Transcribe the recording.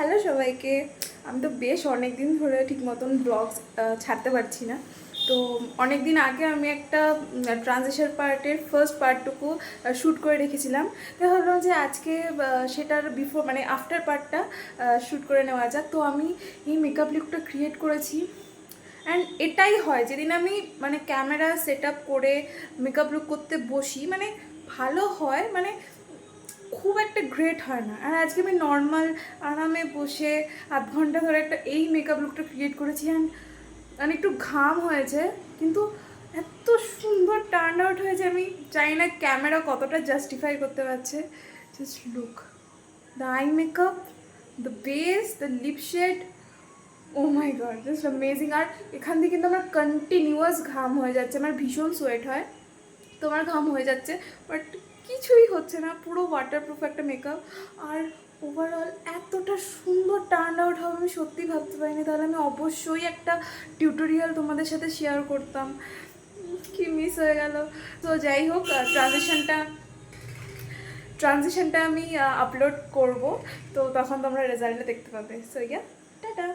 Hello সবাইকে। আমি তো বেশ অনেক দিন ধরে ঠিক মতন ব্লগস ছাড়তে পারছি না। তো অনেক দিন আগে আমি একটা ট্রানজিশন পার্টের ফার্স্ট পার্টটুকু শ্যুট করে রেখেছিলাম। তো ভাবলাম যে আজকে সেটার বিফোর মানে আফটার পার্টটা শ্যুট করে নেওয়া যাক। তো আমি এই মেকআপ লুকটা ক্রিয়েট করেছি। অ্যান্ড এটাই হয় যেদিন আমি মানে ক্যামেরা সেট আপ করে মেকআপ লুক করতে বসি, মানে ভালো হয়, মানে খুব একটা গ্রেট হয় না। আর আজকে আমি নর্মাল আরামে বসে আধ ঘন্টা ধরে একটা এই মেকআপ লুকটা ক্রিয়েট করেছি। অ্যান্ড মানে একটু ঘাম হয়েছে, কিন্তু এত সুন্দর টার্ন আউট হয়েছে, আমি জানি না ক্যামেরা কতটা জাস্টিফাই করতে পারছে। Just look the eye makeup, the base, the lip shade, oh my god, just amazing. আর এখান থেকে কিন্তু আমার কন্টিনিউয়াস ঘাম হয়ে যাচ্ছে, আমার ভীষণ সোয়েট হয়, তোমার ঘাম হয়ে যাচ্ছে, বাট কিছুই হচ্ছে না, পুরো ওয়াটারপ্রুফ একটা মেকআপ। আর ওভারঅল এতটা সুন্দর টার্ন আউট হবে আমি সত্যি ভাবতে পারিনি। তাহলে আমি অবশ্যই একটা টিউটোরিয়াল তোমাদের সাথে শেয়ার করতাম, কি মিস হয়ে গেল। তো যাই হোক, ট্রানজিশনটা আমি আপলোড করব, তো তখন তোমরা রেজাল্টটা দেখতে পাবে। So yeah, tata.